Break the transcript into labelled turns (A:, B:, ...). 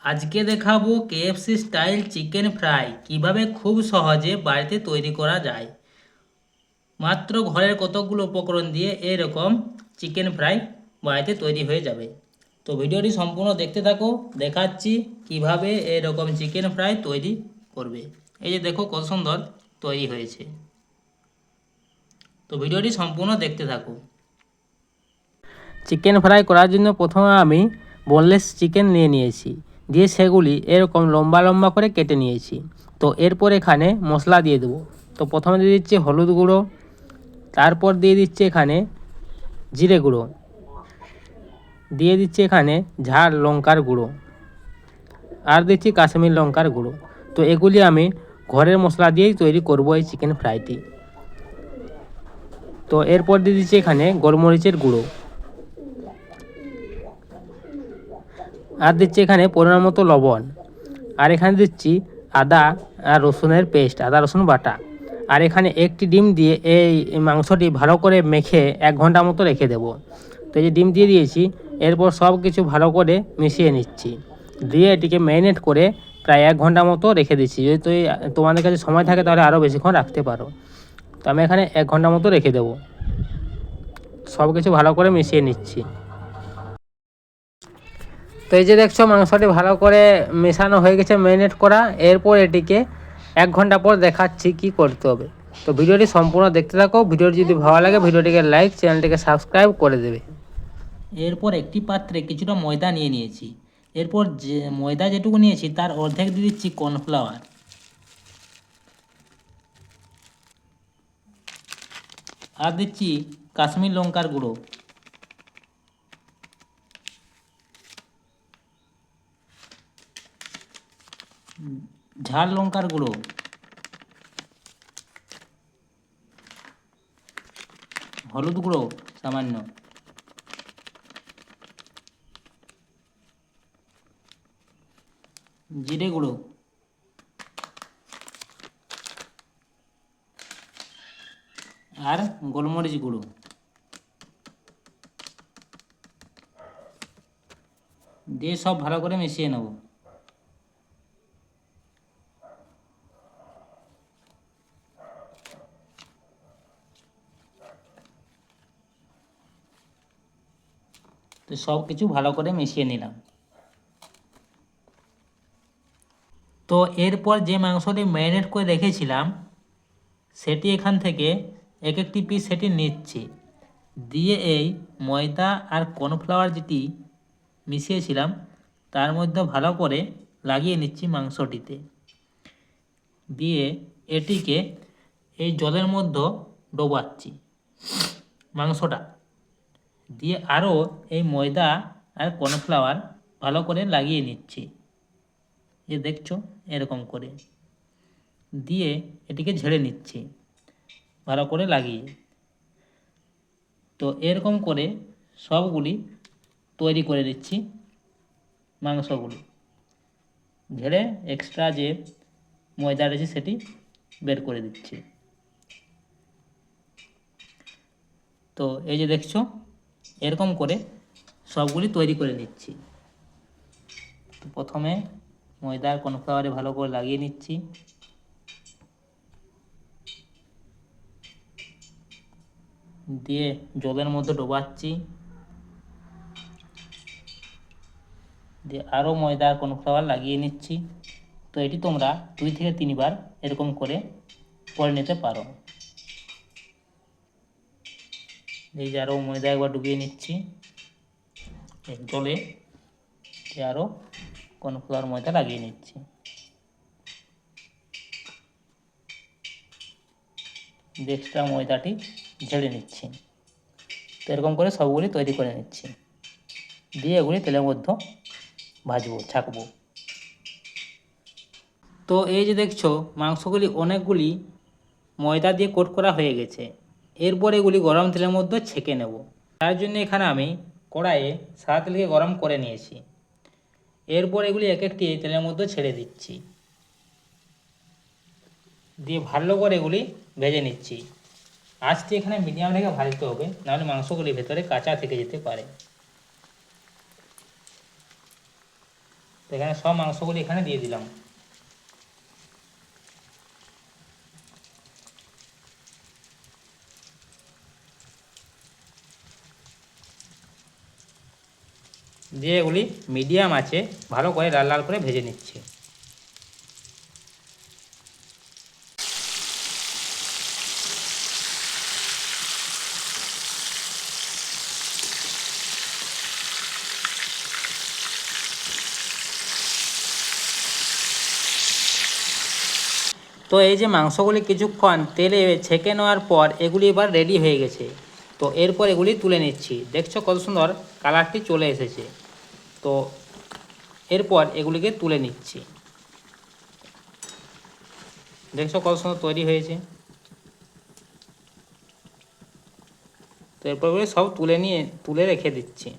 A: আজকে দেখাবো KFC style chicken fry কিভাবে খুব সহজে বাড়িতে তৈরি করা যায়। মাত্র ঘরের কতগুলো উপকরণ দিয়ে এরকম চিকেন ফ্রাই বাড়িতে তৈরি হয়ে যাবে। তো ভিডিওটি সম্পূর্ণ দেখতে থাকো, দেখাচ্ছি কিভাবে এরকম চিকেন ফ্রাই তৈরি করবে। এই যে দেখো কত সুন্দর তৈরি হয়েছে। তো ভিডিওটি সম্পূর্ণ দেখতে থাকো। চিকেন ফ্রাই করার জন্য প্রথমে আমি বোনলেস চিকেন নিয়েছি, দিয়ে সেগুলি এরকম লম্বা লম্বা করে কেটে নিয়েছি। তো এরপর এখানে মশলা দিয়ে দেবো। তো প্রথমে দিয়ে দিচ্ছি হলুদ গুঁড়ো, তারপর দিয়ে দিচ্ছি এখানে জিরে গুঁড়ো, দিয়ে দিচ্ছি এখানে ঝাল লঙ্কার গুঁড়ো, আর দিচ্ছি কাশ্মীর লঙ্কার গুঁড়ো। তো এগুলি আমি ঘরের মশলা দিয়েই তৈরি করব এই চিকেন ফ্রাইটি। তো এরপর দিয়ে দিচ্ছি এখানে গোলমরিচের গুঁড়ো, আর দিচ্ছি এখানে পরিমাণ মতো লবণ, আর এখানে দিচ্ছি আদা আর রসুনের পেস্ট, আদা রসুন বাটা। আর এখানে একটি ডিম দিয়ে এই মাংসটি ভালো করে মেখে 1 ঘন্টা মতো রেখে দেব। তো এই যে ডিম দিয়ে দিয়েছি, এরপর সব কিছু ভালো করে মিশিয়ে নিচ্ছি, দিয়ে এটিকে ম্যারিনেট করে প্রায় 1 ঘন্টা মতো রেখে দিচ্ছি। যদি তোমাদের কাছে সময় থাকে তাহলে আরও বেশিক্ষণ রাখতে পারো। তো আমি এখানে 1 ঘন্টা মতো রেখে দেবো। সব কিছু ভালো করে মিশিয়ে নিচ্ছি। তো এই যে দেখছো মাংসটি ভালো করে মেশানো হয়ে গেছে, ম্যারিনেট করা। এরপর এটিকে 1 ঘন্টা পর দেখাচ্ছি কি করতে হবে। তো ভিডিওটি সম্পূর্ণ দেখতে থাকো। ভিডিওটি যদি ভালো লাগে ভিডিওটিকে লাইক, চ্যানেলটিকে সাবস্ক্রাইব করে দেবে। এরপর একটি পাত্রে কিছুটা ময়দা নিয়ে নিয়েছি। এরপর যে ময়দা যেটুকু নিয়েছি তার অর্ধেক দিয়ে দিচ্ছি কর্নফ্লাওয়ার, আর দিচ্ছি কাশ্মীর লঙ্কার গুঁড়ো, ঝাল লঙ্কার গুঁড়ো, হলুদ গুঁড়ো সামান্য, জিরে গুঁড়ো, আর গোলমরিচ গুঁড়ো দিয়ে সব ভালো করে মিশিয়ে নেব। তো সব কিছু ভালো করে মিশিয়ে নিলাম। তো এরপর যে মাংসটি ম্যারিনেট করে রেখেছিলাম সেটি এখান থেকে এক একটি পিস সেটি নিচ্ছি, দিয়ে এই ময়দা আর কর্নফ্লাওয়ার যেটি মিশিয়েছিলাম তার মধ্যে ভালো করে লাগিয়ে নিচ্ছি মাংসটিতে, দিয়ে এটিকে এই জলের মধ্যে ডোবাচ্ছি মাংসটা, দিয়ে আরও এই ময়দা আর কর্নফ্লাওয়ার ভালো করে লাগিয়ে নিচ্ছি। যে দেখছো এরকম করে দিয়ে এটিকে ঝেড়ে নিচ্ছি ভালো করে লাগিয়ে। তো এরকম করে সবগুলি তৈরি করে দিচ্ছি মাংসগুলি, ঝেড়ে এক্সট্রা যে ময়দা রয়েছে সেটি বের করে দিচ্ছি। তো এই যে দেখছো এরকম করে সবগুলি তৈরি করে নিচ্ছি। তো প্রথমে ময়দা আর কর্নফ্লাওয়ারে ভালো করে লাগিয়ে নিচ্ছি, দিয়ে জলের মধ্যে ডোবাচ্ছি, দিয়ে আরও ময়দা আর কর্নফ্লাওয়ার লাগিয়ে নিচ্ছি। তো এটি তোমরা 2 থেকে 3 বার এরকম করে নিতে পারো। এই যে আরও ময়দা একবার ডুবিয়ে নিচ্ছি জলে, আরও কর্নফ্লাওয়ার ময়দা লাগিয়ে নিচ্ছি, এক্সট্রা ময়দাটি ঝেড়ে নিচ্ছি। তো এরকম করে সবগুলি তৈরি করে নিচ্ছি, দিয়ে এগুলি তেলের মধ্যে ভাজবো, ছাঁকবো। তো এই যে দেখছো মাংসগুলি অনেকগুলি ময়দা দিয়ে কোট করা হয়ে গেছে। এরপর এগুলি গরম তেলের মধ্যে ছেঁকে নেব। তার জন্য এখানে আমি কড়াইয়ে সাদা তেলকে গরম করে নিয়েছি। এরপর এগুলি এক একটি তেলের মধ্যে ছেড়ে দিচ্ছি, দিয়ে ভালো করে এগুলি ভেজে নিচ্ছি। আঁচটি এখানে মিডিয়াম রেখে ভাজতে হবে, নাহলে মাংসগুলি ভেতরে কাঁচা থেকে যেতে পারে। তো এখানে সব মাংসগুলি এখানে দিয়ে দিলাম। দিয়ে এগুলি মিডিয়াম আছে ভালো করে লাল লাল করে ভেজে নিচ্ছি। তো এই যে মাংসগুলি কিছুক্ষণ তেলে ছেঁকে নেওয়ার পর এগুলি এবার রেডি হয়ে গেছে। তো এরপর এগুলি তুলে নিচ্ছি। দেখছো কত সুন্দর কালারটি চলে এসেছে। তো এরপর এগুলিকে তুলে নিচ্ছি। দেখছো কত সুন্দর তৈরি হয়েছে। তো এরপর এগুলি সব তুলে রেখে দিচ্ছি।